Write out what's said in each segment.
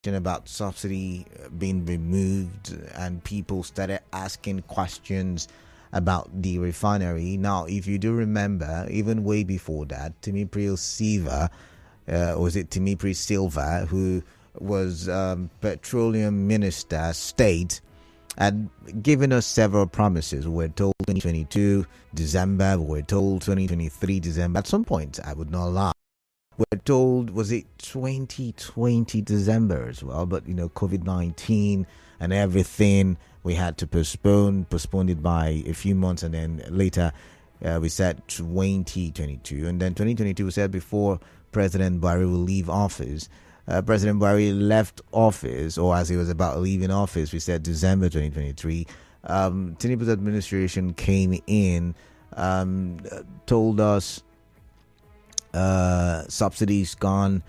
about subsidy being removed, and people started asking questions about the refinery. Now, if you do remember, even way before that, Timipri Silva, was it Timipri Silva, who was petroleum minister, state, had given us several promises. We were told 2022 December, we were told 2023 December. At some point, I would not lie, we're told, was it 2020 December as well? But, COVID-19 and everything, we had to postpone it by a few months. And then later, we said 2022. And then 2022, we said before President Buhari will leave office. President Buhari left office, or as he was about leaving office, we said December 2023. Tinubu's administration came in, told us subsidies gone,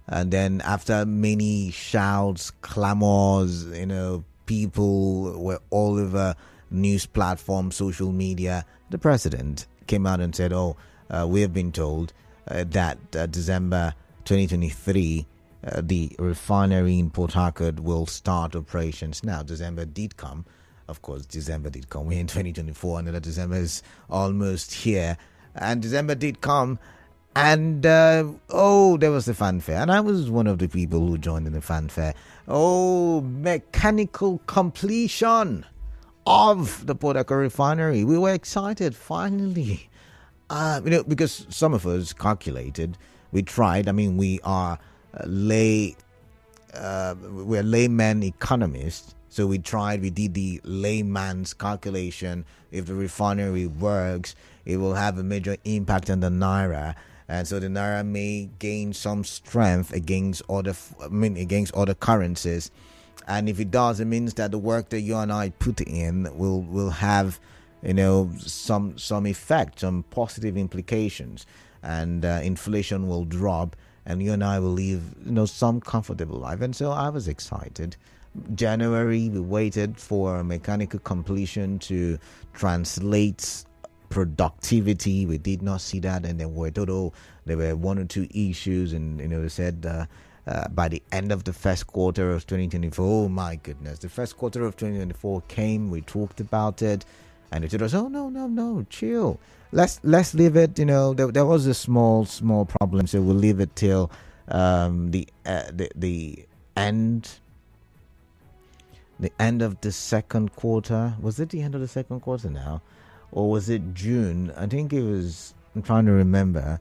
and then after many shouts, clamors, people were all over news platforms, social media, the president came out and said, we have been told that December 2023 the refinery in Port Harcourt will start operations. Now, December did come. Of course, December did come. We're in 2024, and December is almost here. And December did come. And, there was the fanfare. And I was one of the people who joined in the fanfare. Mechanical completion of the Port Harcourt Refinery. We were excited, finally. Because some of us calculated. We tried. We are we're layman economists. So we did the layman's calculation. If the refinery works, it will have a major impact on the Naira. And so the Naira may gain some strength against other currencies. And if it does, it means that the work that you and I put in will have, some effect, some positive implications. And inflation will drop, and you and I will live, some comfortable life. And so I was excited. January, we waited for mechanical completion to translate productivity. We did not see that, and then we were told, there were one or two issues, and they said by the end of the first quarter of 2024, oh my goodness, the first quarter of 2024 came. We talked about it, and they told us, no, chill. Let's leave it. There was a small problem, so we'll leave it till the end. The end of the second quarter. Was it the end of the second quarter now? Or was it June? I think it was, I'm trying to remember.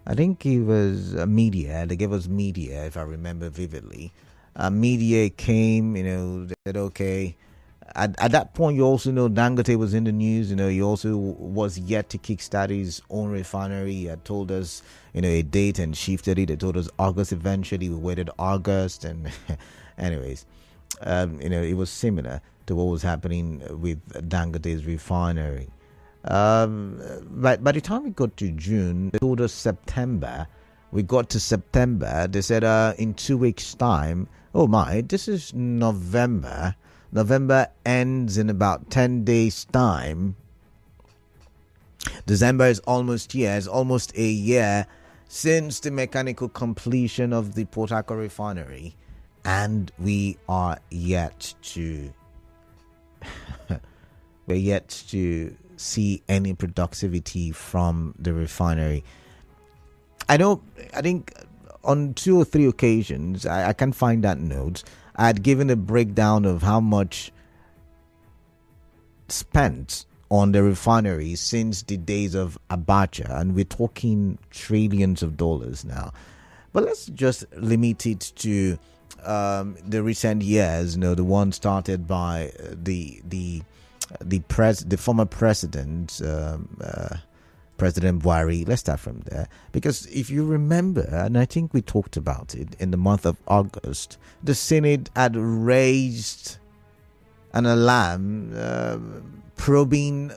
I think it was media. They gave us media, if I remember vividly. Media came, they said, okay. At that point, you also know Dangote was in the news. He also was yet to kickstart his own refinery. He had told us, a date and shifted it. They told us August eventually. We waited August. And anyways. It was similar to what was happening with Dangote's refinery. But by the time we got to June, they told us September. We got to September. They said in 2 weeks' time. Oh my, this is November. November ends in about 10 days' time. December is almost here. It's almost a year since the mechanical completion of the Port Harcourt Refinery. And we are yet to see any productivity from the refinery. I think on 2 or 3 occasions, I can find that note. I had given a breakdown of how much spent on the refinery since the days of Abacha, and we're talking trillions of dollars now. But let's just limit it to the recent years, the one started by the former president, President Buhari. Let's start from there, because if you remember, and I think we talked about it in the month of August, the Senate had raised an alarm probing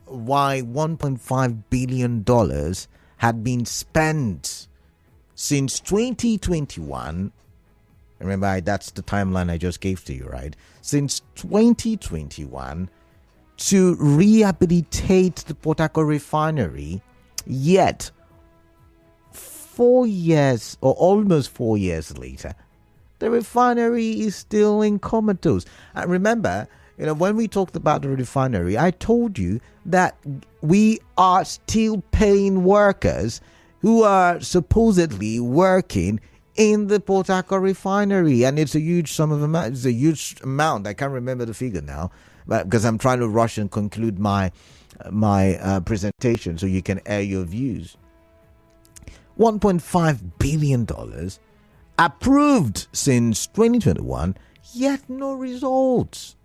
why $1.5 billion had been spent since 2021. Remember, that's the timeline I just gave to you, right? Since 2021 to rehabilitate the Port Harcourt Refinery, yet 4 years or almost 4 years later, the refinery is still in comatose. And remember, when we talked about the refinery, I told you that we are still paying workers who are supposedly working in the Port Harcourt refinery, and it's a huge sum of amount. It's a huge amount. I can't remember the figure now, but because I'm trying to rush and conclude my presentation, so you can air your views. $1.5 billion approved since 2021, yet no results.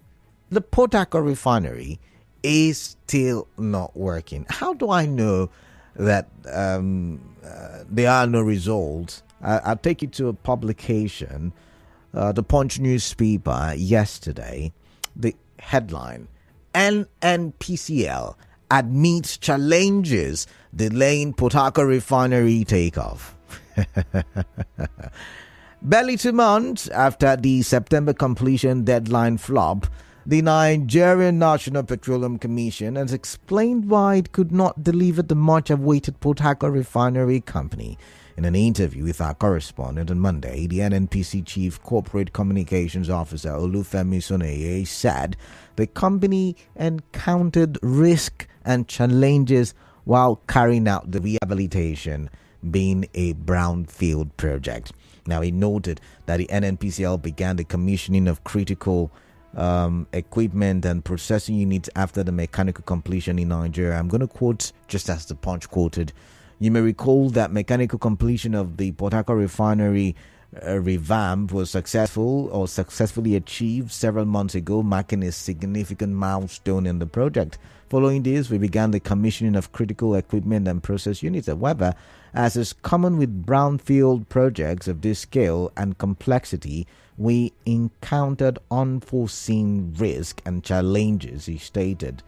The Port Harcourt refinery is still not working. How do I know that there are no results? I'll take you to a publication, the Punch newspaper yesterday. The headline: NNPCL admits challenges delaying Port Harcourt refinery takeoff. Barely 2 months after the September completion deadline flop, the Nigerian National Petroleum Commission has explained why it could not deliver the much-awaited Port Harcourt Refinery Company. In an interview with our correspondent on Monday, the NNPC Chief Corporate Communications Officer Olufemi Soneye said the company encountered risk and challenges while carrying out the rehabilitation, being a brownfield project. Now, he noted that the NNPCL began the commissioning of critical equipment and processing units after the mechanical completion in Nigeria. I'm going to quote just as the Punch quoted. You may recall that mechanical completion of the Port Harcourt refinery revamp was successfully achieved several months ago, marking a significant milestone in the project. Following this, we began the commissioning of critical equipment and process units. However, as is common with brownfield projects of this scale and complexity, we encountered unforeseen risk and challenges, he stated.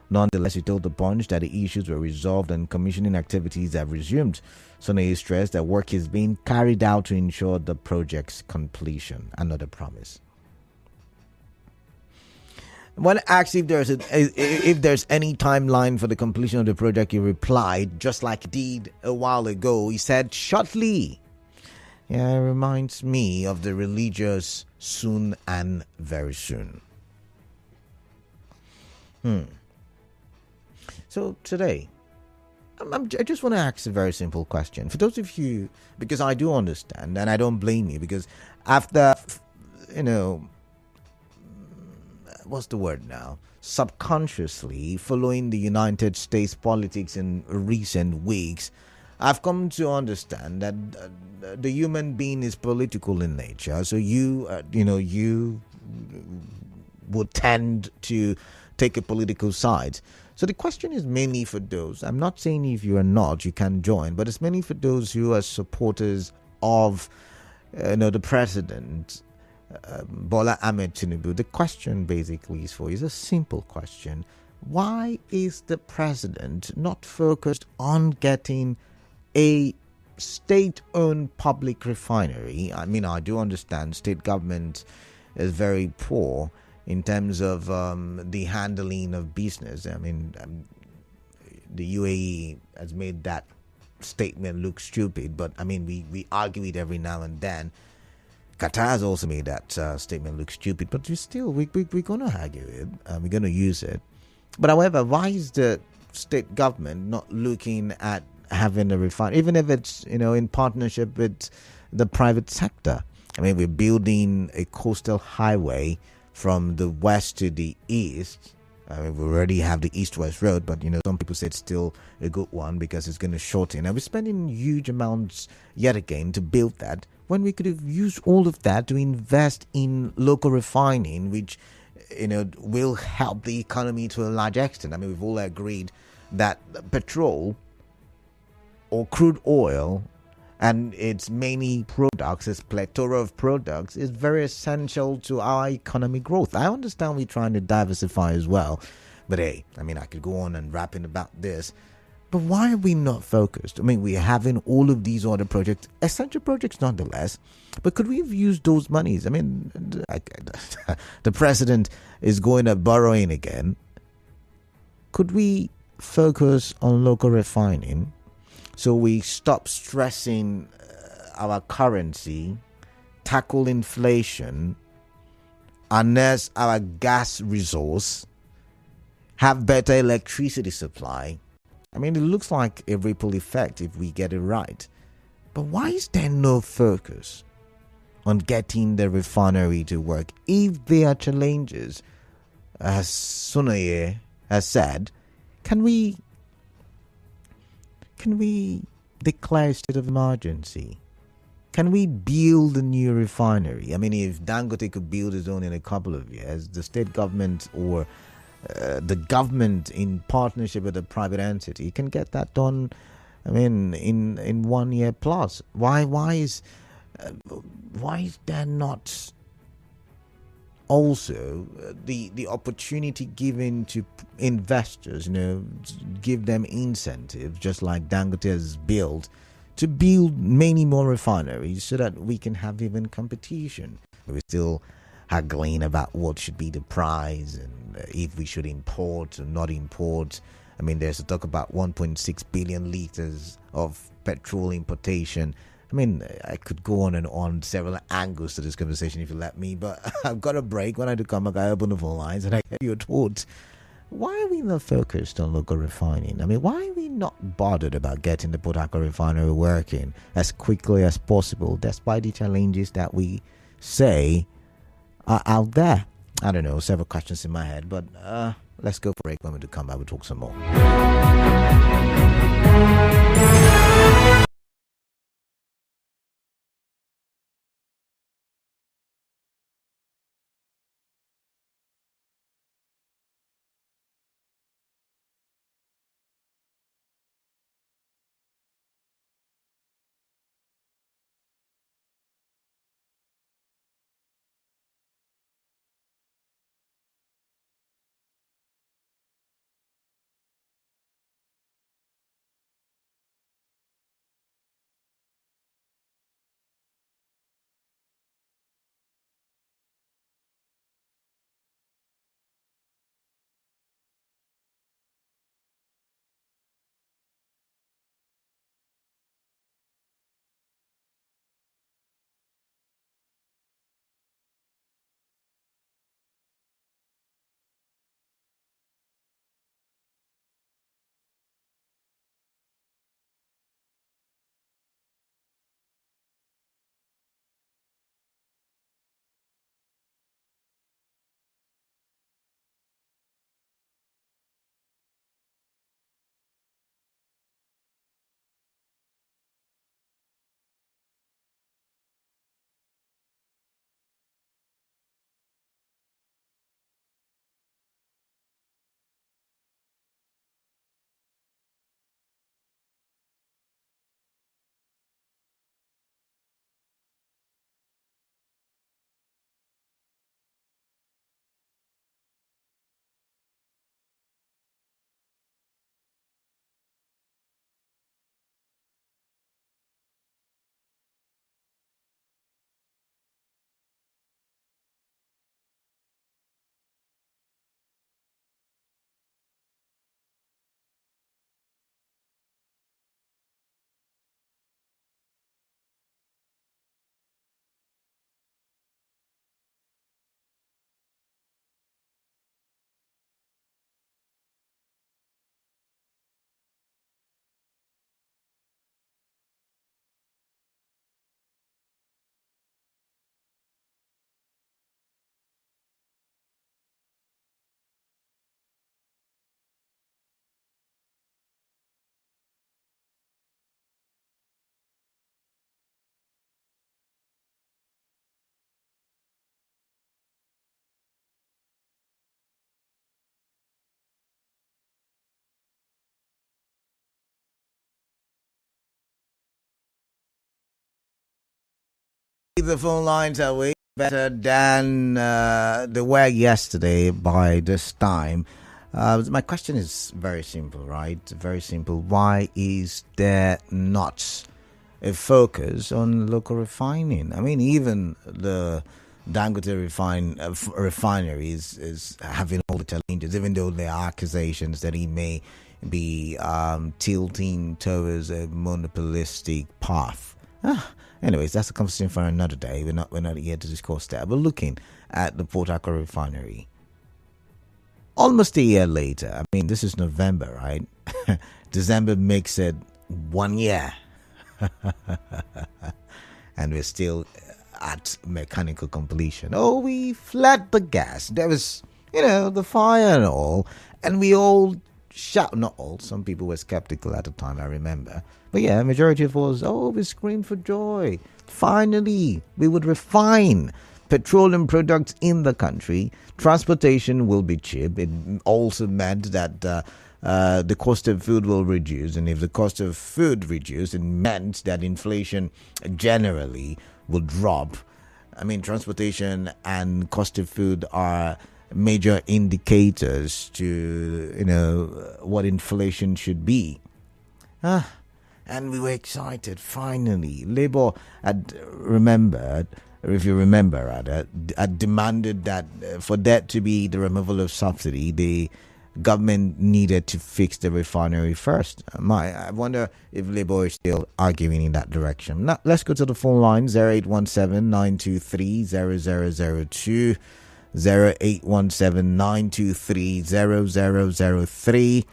Nonetheless, he told the Punch that the issues were resolved and commissioning activities have resumed. Sonny stressed that work is being carried out to ensure the project's completion. Another promise. When asked if there's any timeline for the completion of the project, he replied, just like he did a while ago, he said, shortly. Yeah, it reminds me of the religious soon and very soon. So today, I just want to ask a very simple question. For those of you, because I do understand and I don't blame you, because after, what's the word now? Subconsciously following the United States politics in recent weeks, I've come to understand that the human being is political in nature. So you would tend to take a political side. So the question is mainly for those. I'm not saying if you are not, you can join, but it's mainly for those who are supporters of, the president, Bola Ahmed Tinubu. The question basically is a simple question. Why is the president not focused on getting a state-owned public refinery? I mean, I do understand state government is very poor in terms of the handling of business. I mean, the UAE has made that statement look stupid, but I mean, we argue it every now and then. Qatar has also made that statement look stupid, but we're going to argue it. We're going to use it. But however, why is the state government not looking at having a refinery, even if it's, in partnership with the private sector? I mean, we're building a coastal highway from the west to the east. I mean, we already have the east-west road, but some people say it's still a good one because it's going to shorten. And we're spending huge amounts yet again to build that, when we could have used all of that to invest in local refining, which will help the economy to a large extent. I mean, we've all agreed that petrol or crude oil and its many products, its plethora of products, is very essential to our economic growth. I understand we're trying to diversify as well, but hey, I mean, I could go on and rapping about this, but why are we not focused? I mean, we're having all of these other projects, essential projects nonetheless, but could we have used those monies? I mean, the president is going to borrowing again. Could we focus on local refining so we stop stressing our currency tackle inflation unless our gas resource have better electricity supply. I mean, it looks like a ripple effect if we get it right. But why is there no focus on getting the refinery to work if there are challenges? As Sunaye has said, can we declare a state of emergency? Can we build a new refinery? I mean, if Dangote could build his own in a couple of years, the state government or the government in partnership with a private entity can get that done. I mean, in 1 year plus. Why is there not also the opportunity given to investors? Give them incentives, just like Dangote has built, to build many more refineries so that we can have even competition. We're still haggling about what should be the price and if we should import or not import. I mean, there's a talk about 1.6 billion liters of petrol importation. I mean, I could go on and on several angles to this conversation if you let me, but I've got a break. When I do come back, I open the phone lines and I get your thoughts. Why are we not focused on local refining? I mean, why are we not bothered about getting the Port Harcourt Refinery working as quickly as possible, despite the challenges that we say are out there? I don't know, several questions in my head, but let's go for a break. When we do come back, we'll talk some more. The phone lines are way better than they were yesterday by this time. My question is very simple, right? Very simple. Why is there not a focus on local refining? I mean, even the Dangote refinery is having all the challenges, even though there are accusations that he may be tilting towards a monopolistic path. Anyways, that's a conversation for another day. We're not here to discuss that. We're looking at the Port Harcourt Refinery. Almost a year later. I mean, this is November, right? December makes it 1 year. And we're still at mechanical completion. Oh, we flat the gas. There was, the fire and all. And we all shout. Not all. Some people were skeptical at the time, I remember. But yeah, majority of us, we screamed for joy. Finally, we would refine petroleum products in the country. Transportation will be cheap. It also meant that the cost of food will reduce. And if the cost of food reduced, it meant that inflation generally will drop. I mean, transportation and cost of food are major indicators to, what inflation should be. And we were excited, finally. Labour had remembered, or if you remember rather, had demanded that for that to be the removal of subsidy, the government needed to fix the refinery first. I wonder if Labour is still arguing in that direction. Now, let's go to the phone line, 0817-923-0002, 0817-923-0003,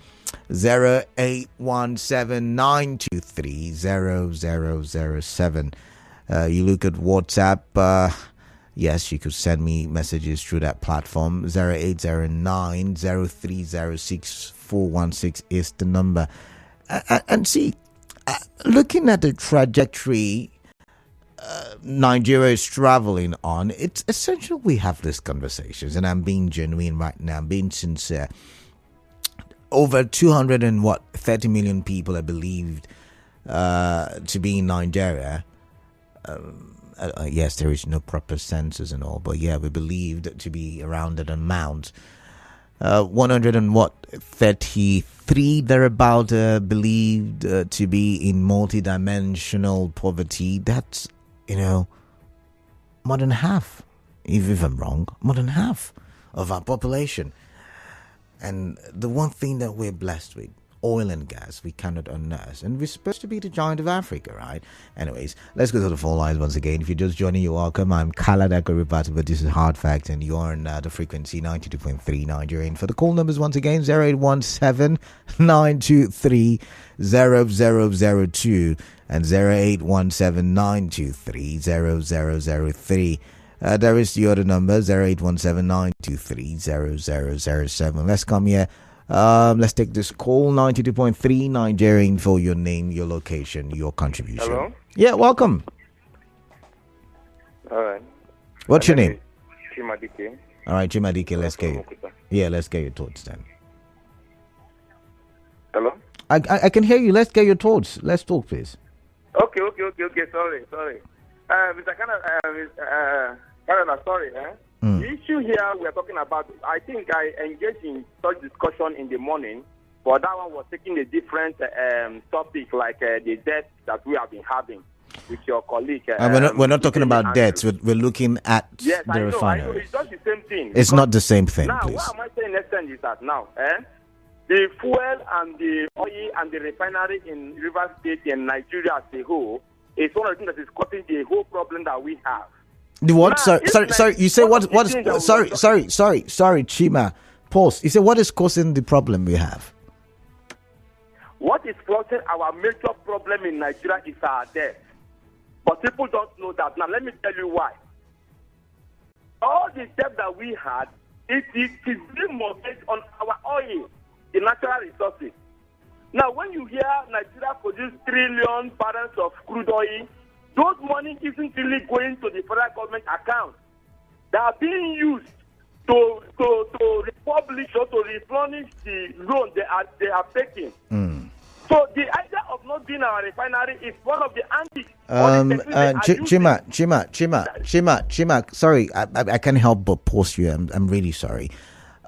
0817-923-0007. You look at WhatsApp, yes, you could send me messages through that platform. 0809-0306-416 is the number. And see, looking at the trajectory Nigeria is traveling on, it's essential we have these conversations. And I'm being genuine right now. I'm being sincere. Over 30 million people are believed to be in Nigeria. Yes, there is no proper census and all, but yeah, we believed to be around that amount. 133 thereabout believed to be in multidimensional poverty. That's more than half, if I'm wrong, more than half of our population. And the one thing that we're blessed with, oil and gas, we cannot unearth. And we're supposed to be the giant of Africa, right? Anyways, let's go to the phone lines once again. If you're just joining, you're welcome. I'm Khaled Akoribati, but this is Hard Fact, and you're on the frequency 92.3 Nigerian. For the call numbers once again, 0817-923-0002 and 0817-923-0003. There is the other number, 0817-923-0007. Let's come here. Let's take this call, 92.3 Nigerian, for your name, your location, your contribution. Hello? Yeah, welcome. All right. What's your name? Chimadike. All right, Chimadike, let's get your thoughts then. Hello? I can hear you. Let's get your thoughts. Let's talk, please. Okay. Sorry. Mr. Canada, sorry. The issue here we're talking about, I think I engaged in such discussion in the morning, but that one was taking a different topic, like the debt that we have been having with your colleague. We're not talking about debts. We're looking at the refinery. I know. It's just the same thing. It's not the same thing, now, please. What am I saying next time is that now, the fuel and the oil and the refinery in Rivers State and Nigeria as a whole is one of the things that is causing the whole problem that we have. The what? Now, sorry. You say what? Sorry, Chima. Pause. You say what is causing the problem we have? What is causing our major problem in Nigeria is our debt. But people don't know that. Now, let me tell you why. All the debt that we had, it is being mortgaged on our oil, the natural resources. Now, when you hear Nigeria produce 3 trillion barrels of crude oil, those money isn't really going to the federal government account. They are being used to republish or to replenish the loan they are taking. So the idea of not being our refinery is one of the Chima. Sorry, I can't help but pause you. I'm really sorry.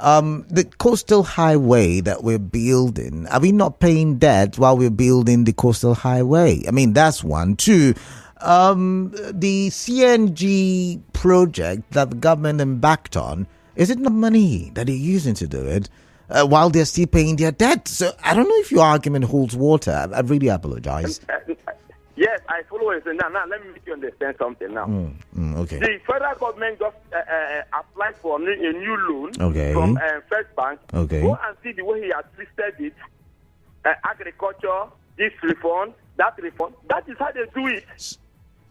The coastal highway that we're building, are we not paying debt while we're building the coastal highway? I mean, that's one. Two, the CNG project that the government embarked on, is it not money that they're using to do it while they're still paying their debt? So I don't know if your argument holds water. I really apologize. Yes, I follow it. Now, let me make you understand something now. Okay. The federal government just applied for a new loan Okay. from First Bank. Okay. Go and see the way he has listed it. Agriculture, this reform, that reform. That is how they do it.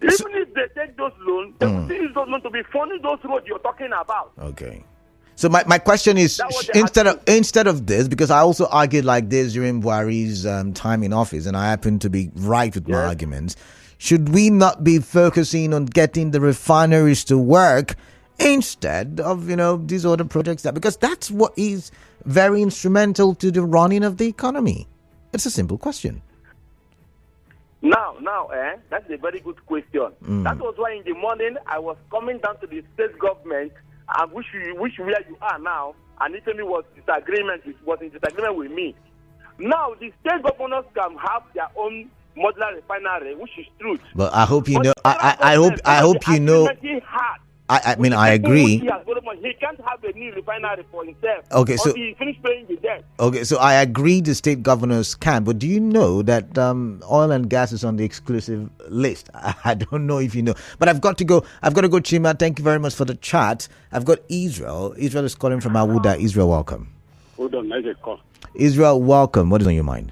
Even if they take those loans, they will still use those loans to be funding those roads you're talking about. Okay. So my question is, instead of this, because I also argued like this during Buhari's time in office, and I happen to be right with my arguments, should we not be focusing on getting the refineries to work instead of, these other projects? Because that's what is very instrumental to the running of the economy. It's a simple question. Now, that's a very good question. That was why in the morning I was coming down to the state government, and which where you are now, and Italy was in disagreement with me. Now the state governors can have their own modular refinery, which is truth. But I hope you know. I hope you know. I mean, I agree. He can't have a new refinery for himself. Okay, so he finished paying the debt. Okay, so I agree the state governors can, but do you know that oil and gas is on the exclusive list? I don't know if you know, but I've got to go. Chima, thank you very much for the chat. I've got Israel. Israel is calling from Awuda. Israel, welcome. Hold on, make a call. Israel, welcome. What is on your mind?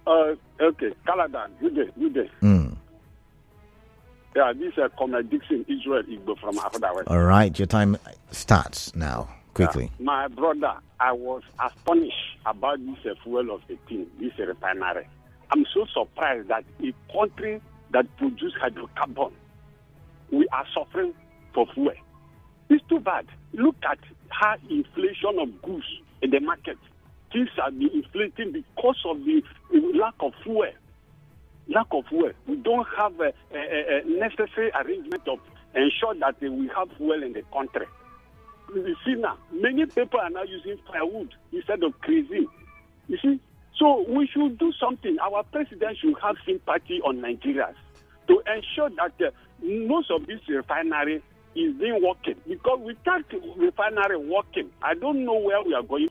Okay, Caladan, good day. Yeah, this is Comrade Dixon, Israel Igbo from Africa West. All right, your time starts now. Quickly. Yeah, my brother, I was astonished about this fuel of 18, this refinery. I'm so surprised that a country that produces hydrocarbon, we are suffering for fuel. It's too bad. Look at high inflation of goods in the market. Things are being inflating because of the lack of fuel. We don't have a necessary arrangement of ensure that we have fuel in the country. You see now, many people are now using firewood instead of kerosene. You see, so we should do something. Our president should have sympathy on Nigerians to ensure that most of this refinery is being working. Because without refinery working, I don't know where we are going.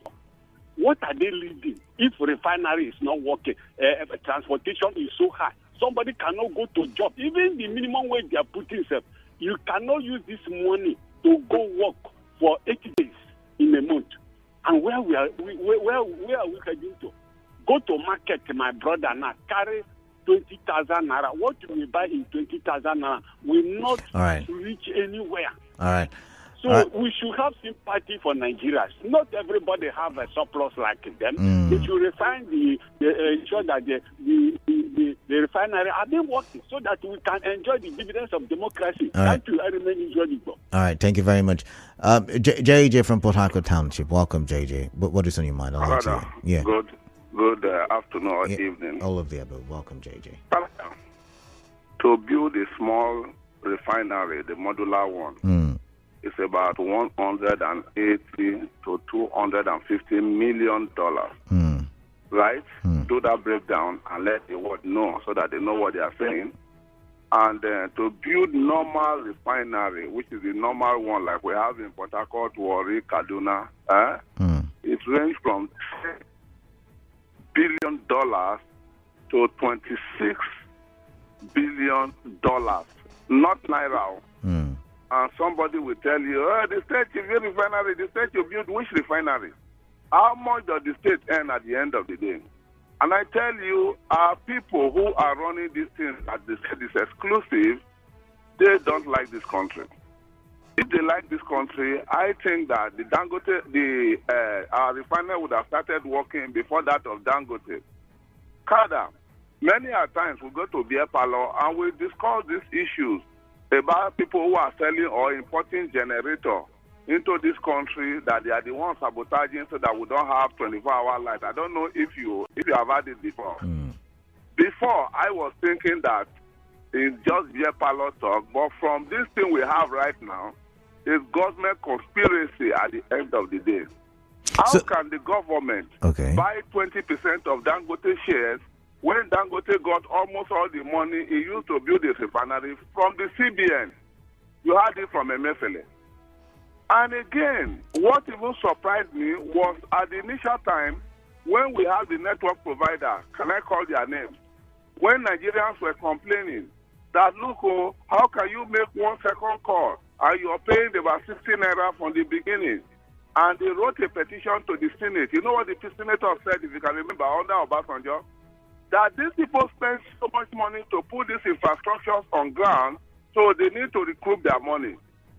What are they leading? If refinery is not working, transportation is so high. Somebody cannot go to job. Even the minimum wage they are putting, you cannot use this money to go work for 80 days in a month. And where are we heading to? Go to market, my brother, now carry 20,000 naira. What we buy in 20,000 naira will not reach anywhere. All right. So we should have sympathy for Nigerians. Not everybody have a surplus like them. We should refine ensure that the refinery are being working so that we can enjoy the dividends of democracy. Thank you. I remain enjoying. All right. Thank you very much. JJ from Port Harcourt Township. Welcome, JJ. What is on your mind? Yeah. Good afternoon or evening. All of the above. Welcome, JJ. To build a small refinery, the modular one, it's about $180 to $250 million. Right? Do that breakdown and let the world know so that they know what they are saying. And to build normal refinery, which is the normal one like we have in Port Harcourt, Warri, Kaduna, it ranges from $10 billion to $26 billion, not naira. And somebody will tell you, the state you build refinery, the state you build which refinery? How much does the state earn at the end of the day? And I tell you, our people who are running these things that they said is exclusive, they don't like this country. If they like this country, I think that the Dangote, our refinery would have started working before that of Dangote. Kada, many a times we go to beer parlor and we discuss these issues about people who are selling or importing generator into this country, that they are the ones sabotaging so that we don't have 24-hour light. I don't know if you have had it before. Before, I was thinking that it's just beer parlor talk, but from this thing we have right now, it's government conspiracy at the end of the day. How can the government buy 20% of Dangote shares when Dangote got almost all the money he used to build this refinery from the CBN? You had it from Emefiele. And again, what even surprised me was at the initial time when we had the network provider, can I call their names? when Nigerians were complaining that, look, oh, how can you make 1 second call and you're paying about 16 naira from the beginning? And they wrote a petition to the Senate. You know what the senator said, if you can remember, under Obasanjo? That these people spend so much money to put these infrastructures on ground, so they need to recoup their money.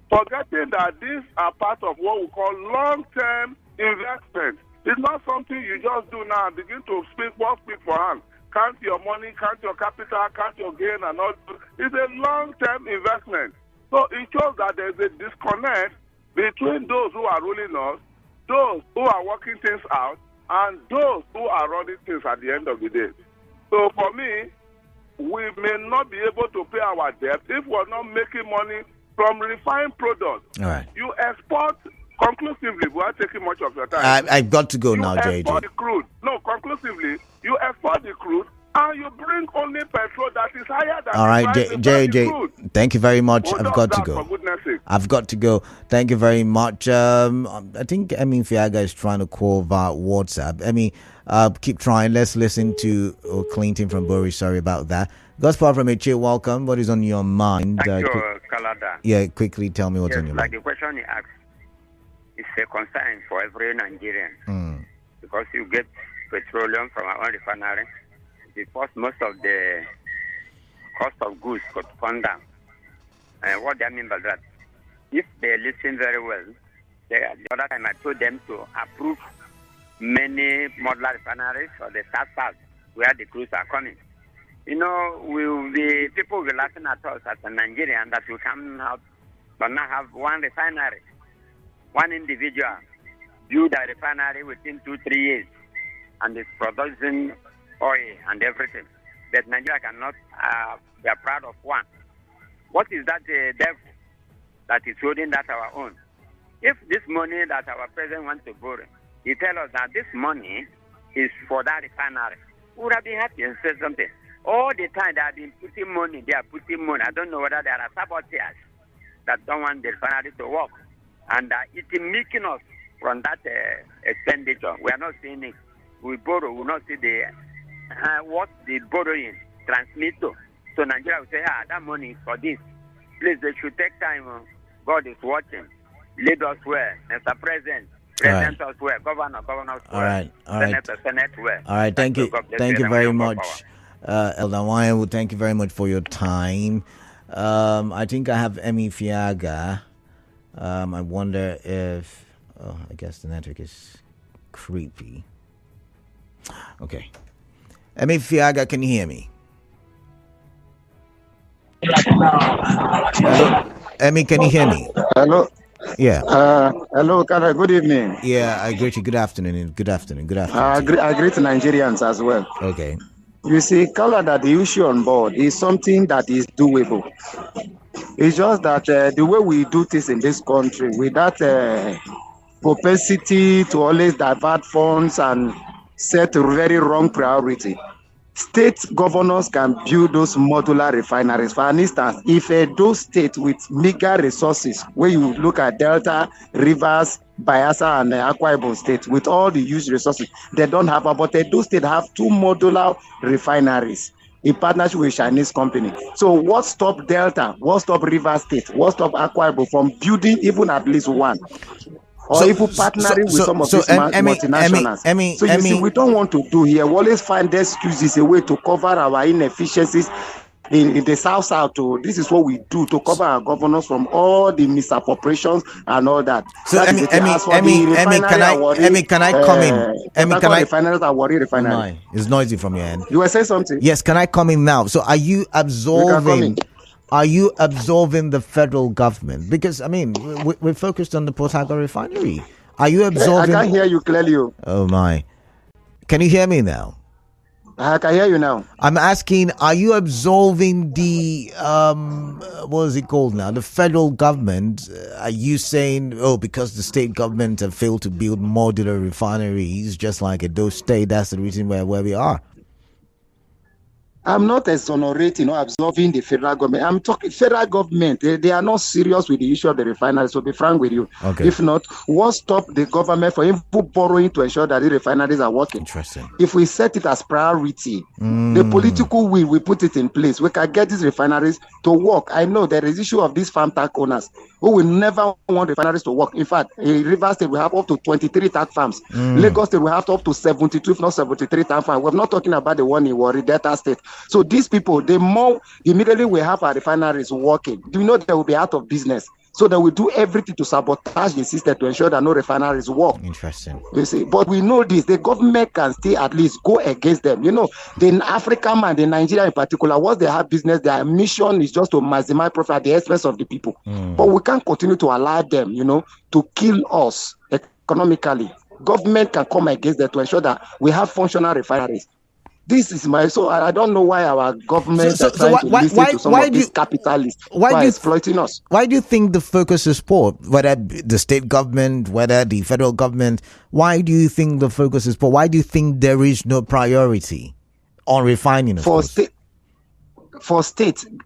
Forgetting that these are part of what we call long-term investment. It's not something you just do now and begin to speak for hand. Count your money, count your capital, count your gain and all. It's a long-term investment. So it shows that there's a disconnect between those who are ruling us, those who are working things out, and those who are running things at the end of the day. So for me, we may not be able to pay our debt if we're not making money from refined products. All right. You export conclusively. We are taking much of your time. I've got to go you now, export JJ. the crude. No, conclusively, you export the crude and you bring only petrol that is higher than all right, the price of JJ. crude. Thank you very much. Who I've does got to that, go. for goodness sake? I've got to go. Thank you very much. I think Fiaga is trying to call via WhatsApp. Keep trying. Let's listen to Clinton from Bury. Sorry about that. Gospel from Eche, welcome. What is on your mind? Thank you, Kalada. Yeah, quickly tell me what's Yes, on your like mind. the question you asked, it's a concern for every Nigerian because you get petroleum from our own refinery. Because most of the cost of goods could come down. And what do I mean by that? If they listen very well, the other time I told them to approve many modular refineries or the south where the crudes are coming. You know, people will be laughing at us as a Nigerian that we come out but not have one refinery. One individual build a refinery within 2-3 years and is producing oil and everything. That Nigeria cannot be proud of one. What is that devil that is holding that our own? If this money that our president wants to borrow, he tells us that this money is for that refinery, we would have been happy and said something. All the time they have been putting money, they are putting money. I don't know whether there are saboteurs that don't want the refinery to work. And it is making us from that expenditure. We are not seeing it. We borrow, we will not see the what the borrowing transmit to. So Nigeria will say, that money is for this. Please, they should take time. God is watching. Lead us well. Mr. President us well. Governors well. All right. Senate well. All right. Thank you. Thank you very much, Elder Wine. Thank you very much for your time. I think I have Emi Fiaga. I wonder if... Oh, I guess the network is creepy. Okay. Emi Fiaga, can you hear me? Hello? Emi, can you hear me? Hello. Yeah. Hello, Kara. Good evening. Yeah, I greet you. Good afternoon. Good afternoon. I greet Nigerians as well. Okay. You see, Kala, that the issue on board is something that is doable. It's just that the way we do things in this country, with that propensity to always divert funds and set a very wrong priority, state governors can build those modular refineries. For instance, if those states with meager resources, where you look at Delta, Rivers, Bayelsa, and Akwa Ibom State, with all the huge resources, they don't have, but those states have 2 modular refineries in partnership with Chinese company. So what stopped Delta? What stopped Rivers State? What stopped Akwa Ibom from building even at least one? Or even partnering with some of these multinationals. So you see, we don't want to do here. We always find excuses, a way to cover our inefficiencies in the South. This is what we do to cover our governors from all the misappropriations and all that. So, Emi, can I come in? Refineries are worry refinery. Oh my, it's noisy from your end. You were saying something? Yes, can I come in now? So, are you absolving? Are you absolving the federal government? Because, I mean, we're focused on the Port Harcourt Refinery. Are you absolving? I can't hear you clearly. Oh, my. Can you hear me now? I can hear you now. I'm asking, are you absolving the, what is it called now? The federal government? Are you saying, because the state government have failed to build modular refineries, just like Edo State, that's the reason where we are? I'm not exonerating or absolving the federal government. I'm talking federal government. They are not serious with the issue of the refineries. To be frank with you, Okay. If not, what stopped the government from even borrowing to ensure that the refineries are working? Interesting. If we set it as priority, the political will, we put it in place. We can get these refineries to work. I know there is issue of these farm tank owners who will never want refineries to work. In fact, in Rivers State, we have up to 23 tank farms. Lagos State, we have up to 72, if not 73 tank farms. We're not talking about the one in Warri Delta State. So these people, the more immediately we have our refineries working, do you know they will be out of business? So they will do everything to sabotage the system to ensure that no refineries work. Interesting. You see, but we know this. The government can still at least go against them. You know, the African man, the Nigeria in particular, once they have business, their mission is just to maximize profit at the expense of the people. But we can't continue to allow them, to kill us economically. Government can come against them to ensure that we have functional refineries. This is so I don't know why our government are trying to listen to some of these capitalists who are exploiting us. Why do you think the focus is poor? Whether the state government, whether the federal government, why do you think the focus is poor? Why do you think there is no priority on refining? For state,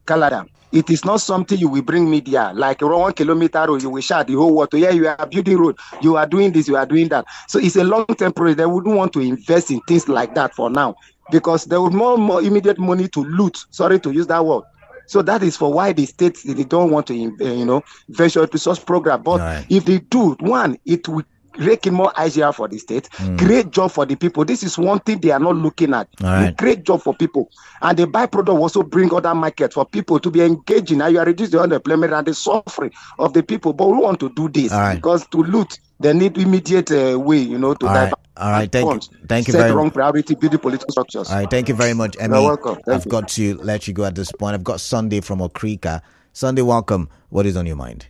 Canada, it is not something you will bring media like 1 kilometer road, you will shout the whole world to you are building road, you are doing this, you are doing that. So it's a long-term project. They wouldn't want to invest in things like that for now, because there would more immediate money to loot. Sorry to use that word. So that is for why the states, they don't want to venture into such program. But if they do, one, it will rake in more IGR for the state, create job for the people. This is one thing they are not looking at. Create job for people. And the byproduct will also bring other market for people to be engaging. Now you are reducing the unemployment and the suffering of the people. But we want to do this because to loot, they need immediate way, to divert. All right, thank you set very much. Wrong priority, build the political structures. All right, thank you very much, Emmy. You're welcome. I've got to let you go at this point. I've got Sunday from Okrika. Sunday, welcome. What is on your mind?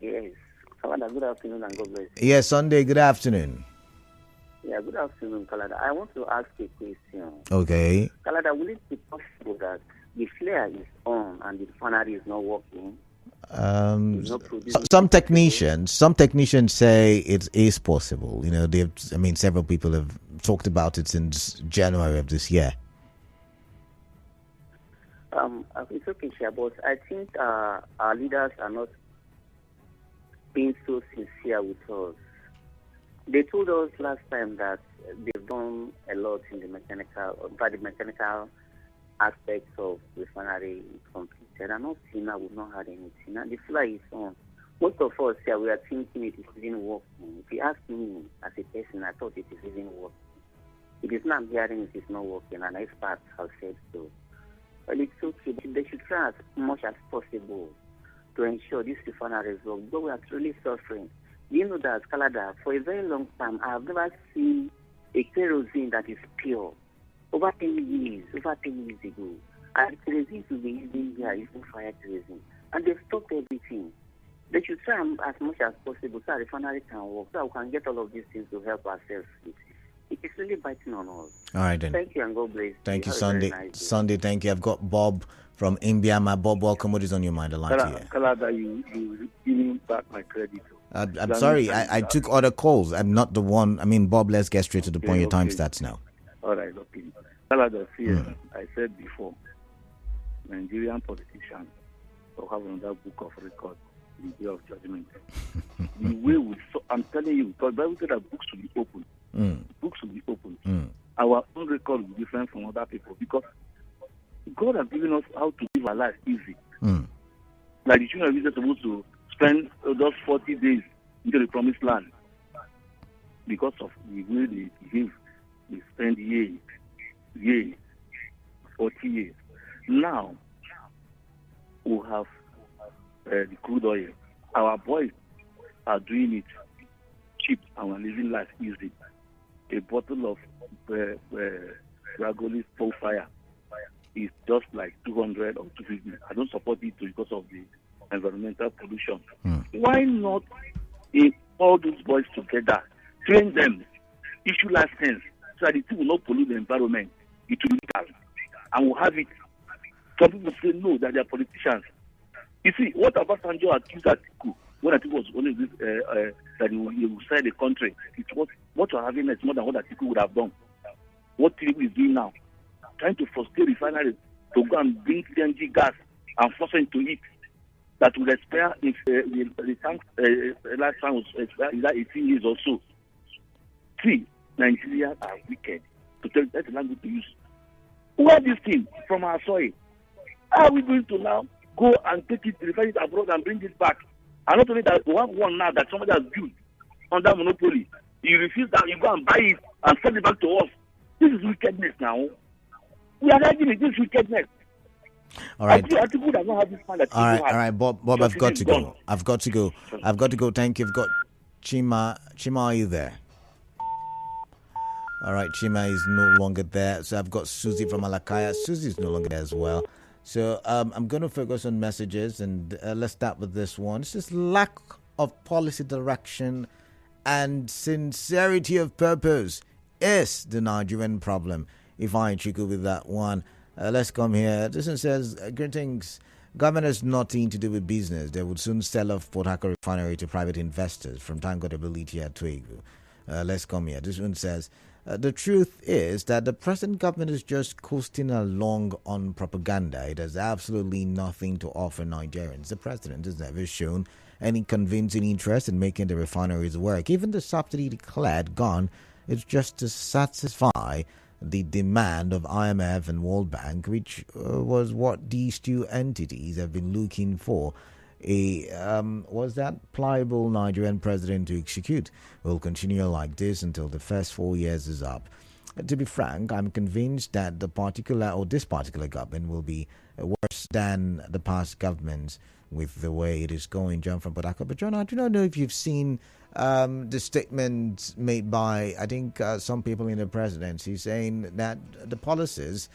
Yes. Good afternoon and God bless. Yes, Sunday, good afternoon. Yeah, good afternoon, Kalada. I want to ask a question. Okay. Kalada, will it be possible that the flare is on and the refinery is not working? Some technicians say it is possible. Several people have talked about it since January of this year. It's okay, but I think our leaders are not being so sincere with us. They told us last time that they've done a lot in the mechanical aspects of refinery completed. And not till now, we've not had anything. And the fly is on. Most of us here, we are thinking it is even working. If you ask me as a person, I thought it is even working. It is not hearing it is not working, and experts have said so. Well, it's okay. They should try as much as possible to ensure this refinery work. But we are truly suffering. Do you know that, Kalada, for a very long time, I have never seen a kerosene that is pure. Over 10 years ago, and kerosene to be using here is fire kerosene. And they've stopped everything. They should try as much as possible so our refinery can work, so we can get all of these things to help ourselves with. It is really biting on us. All right, then. Thank you and God bless. Thank you, Sunday. Sunday, thank you. I've got Bob from Imbiama. Bob, welcome. What is on your mind? Kalada, you give me back my credit. I'm sorry. I took other calls. I'm not the one. Bob, let's get straight to the point. Your time starts now. All right, okay. Kalada, I said before, Nigerian politicians will have another book of records in the day of judgment. The way I'm telling you, because Bible said that books will be open. Books will be open. Our own record will be different from other people because God has given us how to live our life easy. Like the children of Israel supposed to spend those 40 days into the promised land because of the way they behave. They spend years, 40 years. Now, we have the crude oil. Our boys are doing it cheap and we're living life easy. A bottle of Ragoli fire is just like 200 or 250. I don't support it because of the environmental pollution. Why not all those boys together, train them, issue license, so that it will not pollute the environment? It will be legal, and we'll have it. Some people say no, that they are politicians. You see, what about Sanjo accused Atiku when Atiku was only this that he will sell the country? It's what we're having is more than what Atiku would have done. What Tinubu is doing now. trying to frustrate refineries to go and bring CNG gas and force into it that will expire if the tank last time was expire in 18 years or so. See, Nigerians are wicked. To tell that's the language to use. Who are these things from our soil? How are we going to now go and take it, refine it abroad and bring it back? And not only that, we have one now that somebody has built under monopoly. You refuse that, you go and buy it and sell it back to us. This is wickedness now. We are arguing with this wickedness. All right. People that don't have this kind of all right, Bob, I've got to go. I've got to go. Thank you. I've got Chima. Chima, are you there? All right, Chima is no longer there. So I've got Susie from Alakaya. Susie is no longer there as well. So I'm going to focus on messages, and let's start with this one. It's just lack of policy direction and sincerity of purpose is the Nigerian problem. If I trickle with that one, let's come here. This one says, greetings. Government has nothing to do with business. They would soon sell off Port Harcourt Refinery to private investors from Tango Ability at Twegu. Let's come here. This one says, the truth is that the present government is just coasting along on propaganda. It has absolutely nothing to offer Nigerians. The president has never shown any convincing interest in making the refineries work. Even the subsidy declared gone is just to satisfy the demand of IMF and World Bank, which was what these two entities have been looking for. Was that pliable Nigerian president to execute will continue like this until the first 4 years is up. To be frank, I'm convinced that this particular government will be worse than the past governments with the way it is going. John from Port Harcourt. But John, I do not know if you've seen the statement made by, I think, some people in the presidency saying that the policies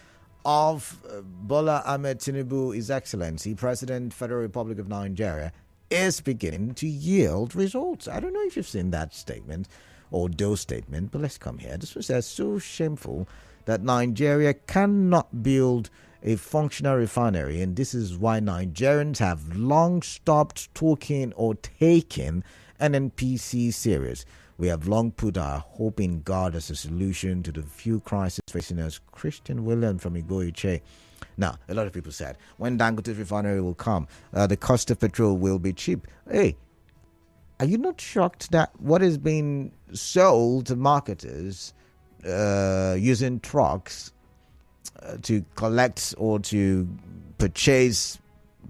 of Bola Ahmed Tinubu, His Excellency, President, Federal Republic of Nigeria, is beginning to yield results. I don't know if you've seen that statement or those statements, but let's come here. This was so shameful that Nigeria cannot build a functional refinery, and this is why Nigerians have long stopped talking or taking NNPC serious. We have long put our hope in God as a solution to the few crises facing us. Christian William from Igoiche. Now, a lot of people said, when Dangote Refinery will come, the cost of petrol will be cheap. Hey, are you not shocked that what is being sold to marketers using trucks to collect or to purchase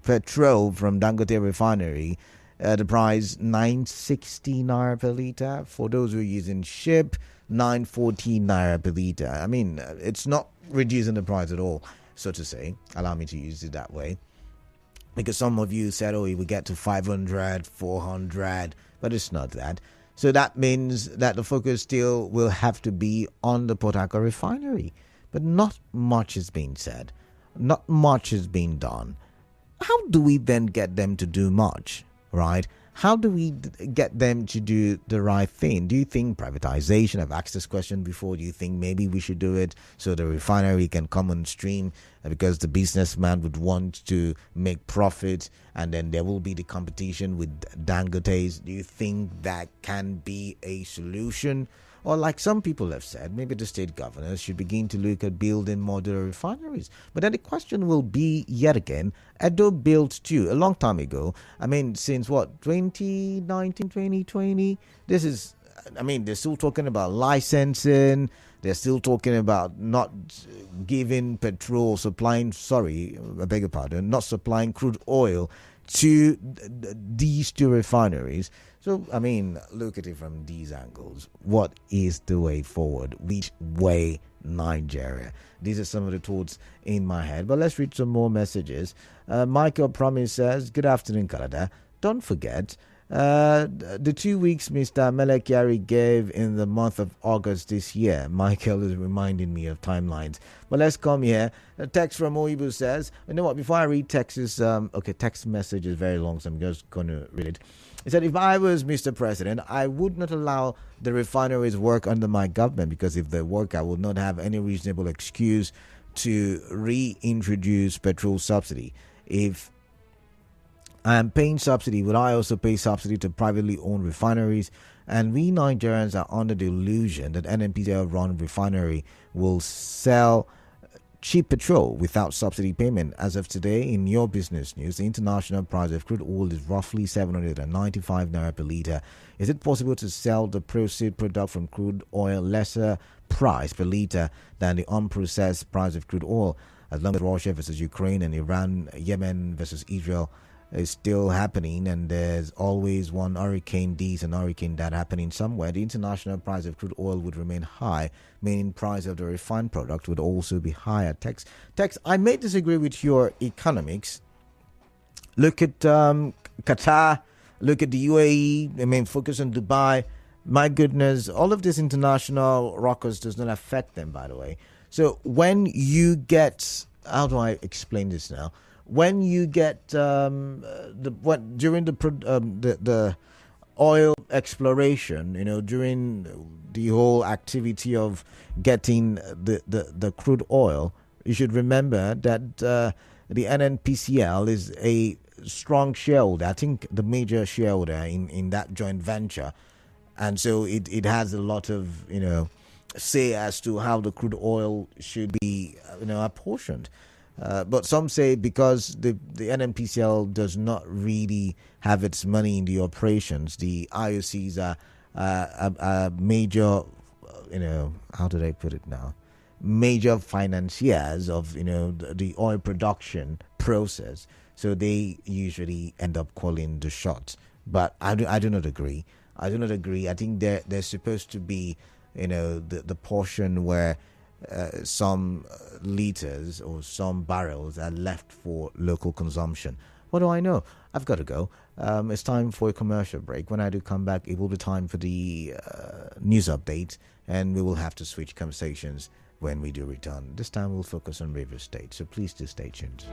petrol from Dangote Refinery, the price 960 naira per litre? For those who are using ship, 914 naira per litre. I mean, it's not reducing the price at all, so to say. Allow me to use it that way. Because some of you said, it will get to 500, 400, but it's not that. So that means that the focus still will have to be on the Port Harcourt Refinery. But not much is being said. Not much is being done. How do we then get them to do much, right? How do we get them to do the right thing? Do you think privatization? I've asked this question before. Do you think maybe we should do it so the refinery can come on stream because the businessman would want to make profit, and then there will be the competition with Dangote's? Do you think that can be a solution? Or like some people have said, maybe the state governors should begin to look at building modular refineries. But then the question will be, yet again, Edo built two a long time ago. I mean, since 2019, 2020? This is, they're still talking about licensing. They're still talking about not giving not supplying crude oil to these two refineries. So, look at it from these angles. What is the way forward? Which way Nigeria? These are some of the thoughts in my head. But let's read some more messages. Michael Promise says, good afternoon, Canada. Don't forget, the 2 weeks Mr. Melekiari gave in the month of August this year. Michael is reminding me of timelines. But let's come here. A text from Oibu says, you know what, before I read text message is very long, so I'm just going to read it. He said, if I was Mr. President, I would not allow the refineries work under my government, because if they work, I would not have any reasonable excuse to reintroduce petrol subsidy. If I am paying subsidy, would I also pay subsidy to privately owned refineries? And we Nigerians are under the illusion that NNPCL-run refinery will sell cheap petrol without subsidy payment. As of today, in your business news, the international price of crude oil is roughly 795 naira per litre. Is it possible to sell the proceed product from crude oil lesser price per litre than the unprocessed price of crude oil? As long as Russia versus Ukraine and Iran, Yemen versus Israel is still happening, and there's always one hurricane this and hurricane that happening somewhere, the international price of crude oil would remain high, meaning price of the refined product would also be higher. Tex, I may disagree with your economics. Look at Qatar, look at the UAE, I mean, focus on Dubai. My goodness, all of these international rockers does not affect them, by the way. So when you get, how do I explain this now? When you get during the oil exploration, during the whole activity of getting the crude oil, you should remember that the NNPCL is a strong shareholder. I think the major shareholder in that joint venture, and so it has a lot of say as to how the crude oil should be apportioned. But some say because the NNPCL does not really have its money in the operations, the IOCs are major, how do I put it now? Major financiers of, the oil production process. So they usually end up calling the shots. But I do not agree. I think there's supposed to be, the portion where some liters or some barrels are left for local consumption. What do I know? I've got to go. It's time for a commercial break. When I do come back, it will be time for the news update, and we will have to switch conversations when we do return. This time we'll focus on River State, so please do stay tuned.